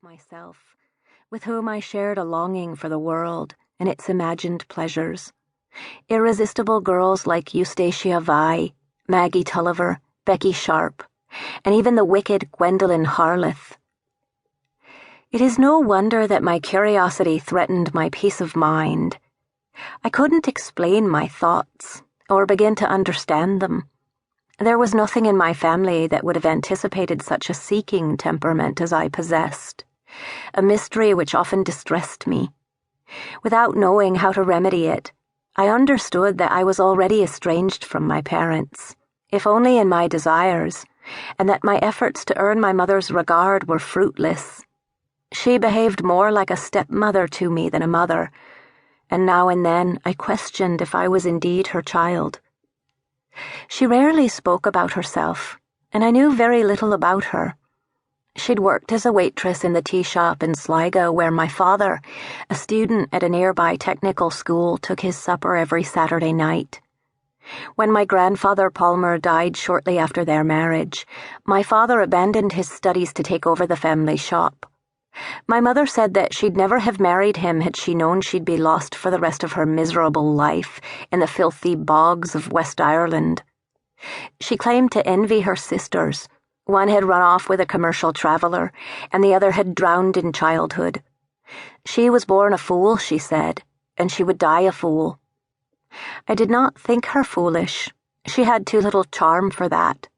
myself, with whom I shared a longing for the world and its imagined pleasures. Irresistible girls like Eustacia Vi, Maggie Tulliver, Becky Sharp, and even the wicked Gwendolen Harleth. It is no wonder that my curiosity threatened my peace of mind. I couldn't explain my thoughts or begin to understand them. There was nothing in my family that would have anticipated such a seeking temperament as I possessed, a mystery which often distressed me. Without knowing how to remedy it, I understood that I was already estranged from my parents, if only in my desires, and that my efforts to earn my mother's regard were fruitless. She behaved more like a stepmother to me than a mother, and now and then I questioned if I was indeed her child. She rarely spoke about herself, and I knew very little about her. She'd worked as a waitress in the tea shop in Sligo, where my father, a student at a nearby technical school, took his supper every Saturday night. When my grandfather Palmer died shortly after their marriage, my father abandoned his studies to take over the family shop. My mother said that she'd never have married him had she known she'd be lost for the rest of her miserable life in the filthy bogs of West Ireland. She claimed to envy her sisters. One had run off with a commercial traveller, and the other had drowned in childhood. She was born a fool, she said, and she would die a fool. I did not think her foolish. She had too little charm for that.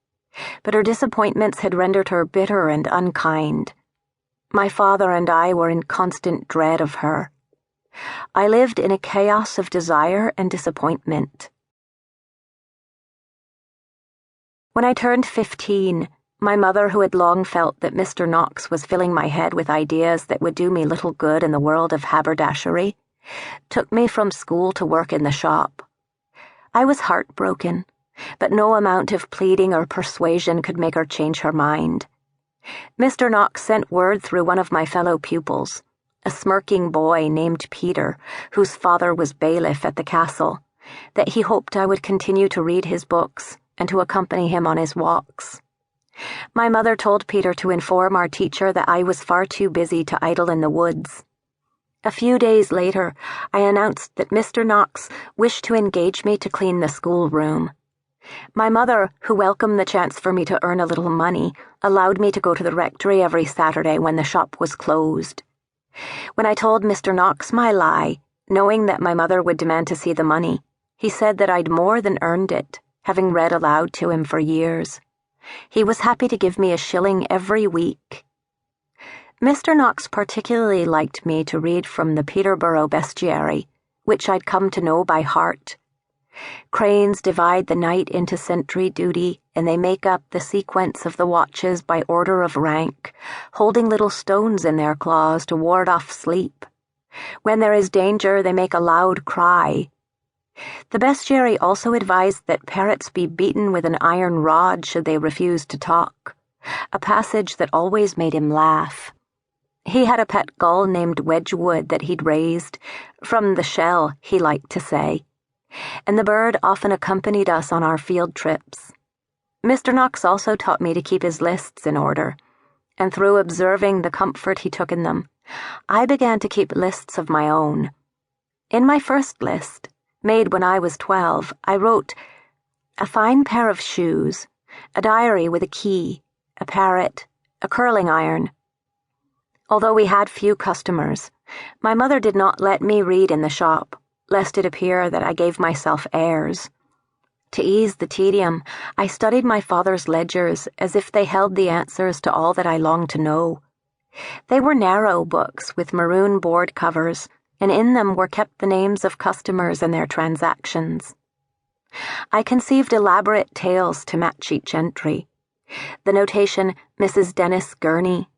But her disappointments had rendered her bitter and unkind. My father and I were in constant dread of her. I lived in a chaos of desire and disappointment. When I turned 15, my mother, who had long felt that Mr. Knox was filling my head with ideas that would do me little good in the world of haberdashery, took me from school to work in the shop. I was heartbroken, but no amount of pleading or persuasion could make her change her mind. Mr. Knox sent word through one of my fellow pupils, a smirking boy named Peter, whose father was bailiff at the castle, that he hoped I would continue to read his books and to accompany him on his walks. My mother told Peter to inform our teacher that I was far too busy to idle in the woods. A few days later, I announced that Mr. Knox wished to engage me to clean the schoolroom. My mother, who welcomed the chance for me to earn a little money, allowed me to go to the rectory every Saturday when the shop was closed. When I told Mr. Knox my lie, knowing that my mother would demand to see the money, he said that I'd more than earned it, having read aloud to him for years. He was happy to give me a shilling every week. Mr. Knox particularly liked me to read from the Peterborough Bestiary, which I'd come to know by heart. Cranes divide the night into sentry duty, and they make up the sequence of the watches by order of rank, holding little stones in their claws to ward off sleep. When there is danger, they make a loud cry. The bestiary also advised that parrots be beaten with an iron rod should they refuse to talk, a passage that always made him laugh. He had a pet gull named Wedgwood that he'd raised, from the shell, he liked to say, and the bird often accompanied us on our field trips. Mr. Knox also taught me to keep his lists in order, and through observing the comfort he took in them, I began to keep lists of my own. In my first list, made when I was 12, I wrote, a fine pair of shoes, a diary with a key, a parrot, a curling iron. Although we had few customers, my mother did not let me read in the shop, lest it appear that I gave myself airs. To ease the tedium, I studied my father's ledgers as if they held the answers to all that I longed to know. They were narrow books with maroon board covers, and in them were kept the names of customers and their transactions. I conceived elaborate tales to match each entry. The notation, Mrs. Dennis Gurney,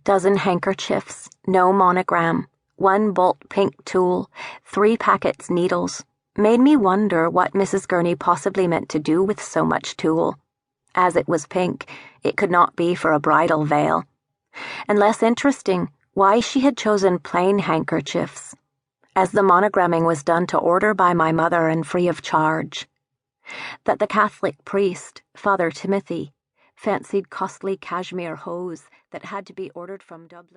dozen handkerchiefs, no monogram, 1 bolt pink tulle, 3 packets needles, made me wonder what Mrs. Gurney possibly meant to do with so much tulle. As it was pink, it could not be for a bridal veil. And less interesting, why she had chosen plain handkerchiefs, as the monogramming was done to order by my mother and free of charge. That the Catholic priest, Father Timothy, fancied costly cashmere hose that had to be ordered from Dublin.